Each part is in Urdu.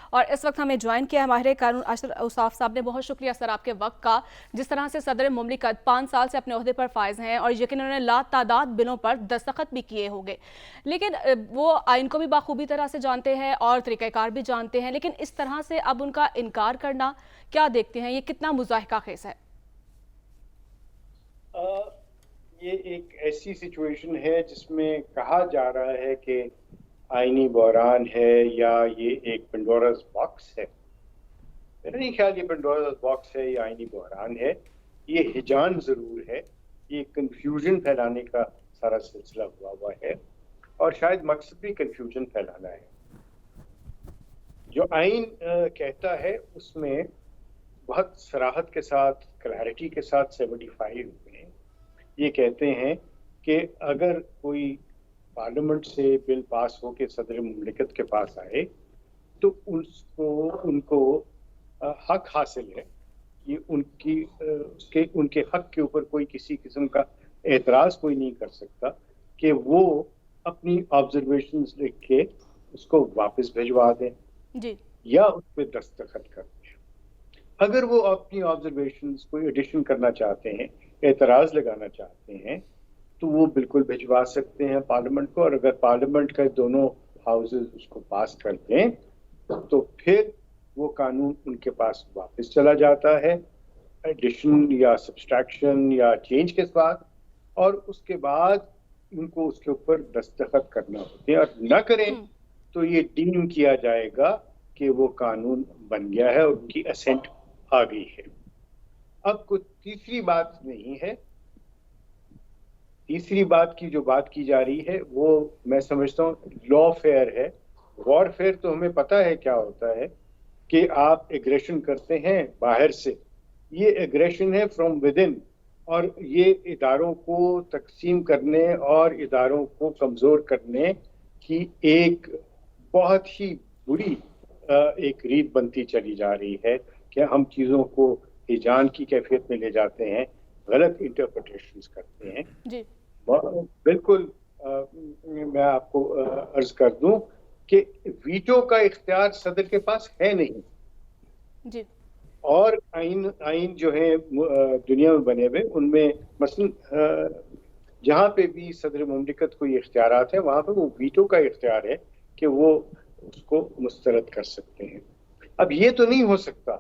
اور اس وقت ہمیں جوائن کیا ہے ماہر قانون اشرف اوصاف صاحب نے. بہت شکریہ سر آپ کے وقت کا. جس طرح سے صدر مملکت 5 سال سے اپنے عہدے پر فائز ہیں اور یقیناً انہوں نے لا تعداد بلوں پر دستخط بھی کیے ہوں گے، لیکن وہ آئین کو بھی بخوبی طرح سے جانتے ہیں اور طریقہ کار بھی جانتے ہیں، لیکن اس طرح سے اب ان کا انکار کرنا کیا دیکھتے ہیں، یہ کتنا مضاحکہ خیز ہے؟ یہ ایک ایسی سچویشن ہے جس میں کہا جا رہا ہے کہ آئینی بحران ہے یا یہ ایک پنڈوراز باکس ہے. میرا نہیں خیال یہ پنڈوراز باکس ہے یا آئینی بحران ہے. یہ ہجان ضرور ہے، یہ کنفیوژن پھیلانے کا سارا سلسلہ ہوا ہے اور شاید مقصد بھی کنفیوژن پھیلانا ہے. جو آئین کہتا ہے اس میں بہت صراحت کے ساتھ، کلیئرٹی کے ساتھ 75 میں یہ کہتے ہیں کہ اگر کوئی پارلیمنٹ سے بل پاس ہو کے صدر مملکت کے پاس آئے تو ان کو حق حاصل ہے کہ ان کے حق کے اوپر کوئی کسی قسم کا اعتراض کوئی نہیں کر سکتا کہ وہ اپنی آبزرویشنز لکھ کے اس کو واپس بھجوا دیں جی، یا اس پہ دستخط کر دیں. اگر وہ اپنی آبزرویشنز کوئی ایڈیشن کرنا چاہتے ہیں، اعتراض لگانا چاہتے ہیں، تو وہ بالکل بھجوا سکتے ہیں پارلیمنٹ کو. اور اگر پارلیمنٹ کا دونوں ہاؤسز اس کو پاس کر دیں تو پھر وہ قانون ان کے پاس واپس چلا جاتا ہے ایڈیشن یا سبسٹریکشن یا چینج کے ساتھ، اور اس کے بعد ان کو اس کے اوپر دستخط کرنا ہوتے ہیں. اور نہ کریں تو یہ ڈیم کیا جائے گا کہ وہ قانون بن گیا ہے اور ان کی اسینٹ آ گئی ہے. اب کوئی تیسری بات نہیں ہے. تیسری بات کی جو بات کی جا رہی ہے وہ میں سمجھتا ہوں لا فیئر ہے. وار فیئر تو ہمیں پتہ ہے کیا ہوتا ہے کہ آپ ایگریشن کرتے ہیں باہر سے. یہ ایگریشن ہے فرام ود ان، اور یہ اداروں کو تقسیم کرنے اور اداروں کو کمزور کرنے کی ایک بہت ہی بری ایک ریت بنتی چلی جا رہی ہے کہ ہم چیزوں کو ہجان کی کیفیت میں لے جاتے ہیں، غلط انٹرپریٹیشنز کرتے ہیں. جی بالکل میں آپ کو عرض کر دوں کہ ویٹو کا اختیار صدر کے پاس ہے نہیں. جی اور آئین جو ہے دنیا میں بنے ہوئے ان میں مثلا جہاں پہ بھی صدر مملکت کو یہ اختیارات ہیں وہاں پہ وہ ویٹو کا اختیار ہے کہ وہ اس کو مسترد کر سکتے ہیں. اب یہ تو نہیں ہو سکتا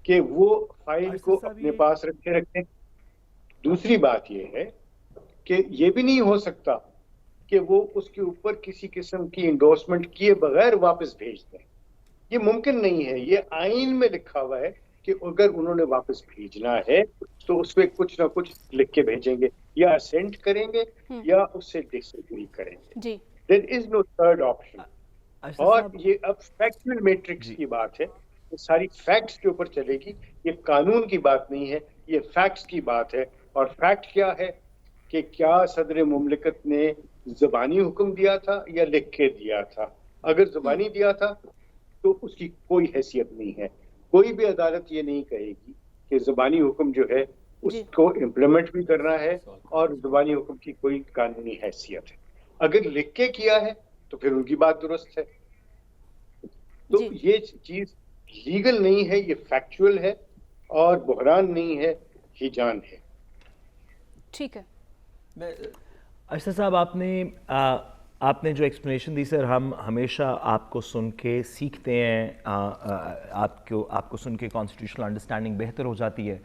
کہ وہ فائل کو اپنے پاس رکھیں. دوسری بات یہ ہے کہ یہ بھی نہیں ہو سکتا کہ وہ اس کے اوپر کسی قسم کی انڈورسمنٹ کیے بغیر واپس بھیج دیں. یہ ممکن نہیں ہے. یہ آئین میں لکھا ہوا ہے کہ اگر انہوں نے واپس بھیجنا ہے تو اس پہ کچھ نہ کچھ لکھ کے بھیجیں گے، یا اسینٹ کریں گے یا اس سے ڈس ایگری کریں گے. جی دیر از نو تھرڈ آپشن. اور یہ اب فیکچوئل میٹرکس کی بات ہے، یہ ساری فیکٹس کے اوپر چلے گی. یہ قانون کی بات نہیں ہے، یہ فیکٹس کی بات ہے. اور فیکٹ کیا ہے کہ کیا صدر مملکت نے زبانی حکم دیا تھا یا لکھ کے دیا تھا. اگر زبانی دیا تھا تو اس کی کوئی حیثیت نہیں ہے. کوئی بھی عدالت یہ نہیں کہے گی کہ زبانی حکم جو ہے اس کو امپلیمنٹ بھی کرنا ہے اور زبانی حکم کی کوئی قانونی حیثیت ہے. اگر لکھ کے کیا ہے تو پھر ان کی بات درست ہے. تو یہ چیز لیگل نہیں ہے، یہ فیکچوئل ہے اور بحران نہیں ہے، ہجان ہے. ٹھیک ہے. اشرف صاحب آپ نے جو ایکسپلینیشن دی سر، ہم ہمیشہ آپ کو سن کے سیکھتے ہیں، آپ کو سن کے کانسٹیٹیوشنل انڈرسٹینڈنگ بہتر ہو جاتی ہے.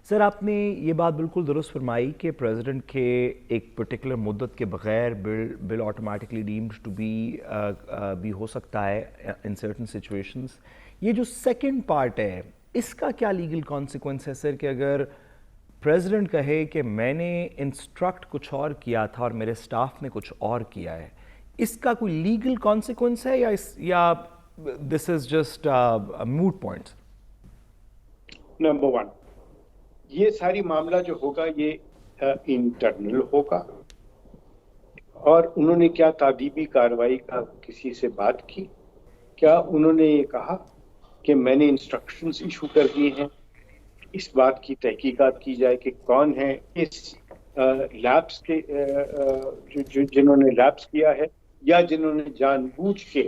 سر آپ نے یہ بات بالکل درست فرمائی کہ پریزیڈنٹ کے ایک پرٹیکولر مدت کے بغیر بل آٹومیٹکلی ڈیمڈ ٹو بھی ہو سکتا ہے ان سرٹن سچویشنز. یہ جو سیکنڈ پارٹ ہے اس کا کیا لیگل کانسیکوینس ہے سر، کہ اگر پریزیڈنٹ کہے کہ میں نے انسٹرکٹ کچھ اور کیا تھا اور میرے سٹاف نے کچھ اور کیا ہے، اس کا کوئی لیگل کانسیکوینس ہے یا دس از جسٹ موٹ پوائنٹس؟ نمبر 1، یہ ساری معاملہ جو ہوگا یہ انٹرنل ہوگا. اور انہوں نے کیا تعدیبی کارروائی کا کسی سے بات کی؟ کیا انہوں نے یہ کہا کہ میں نے انسٹرکشنز ایشو کر دیے ہیں، اس بات کی تحقیقات کی جائے کہ کون ہے اس لیبس کے جنہوں نے لیبس کیا ہے یا جنہوں نے جان بوجھ کے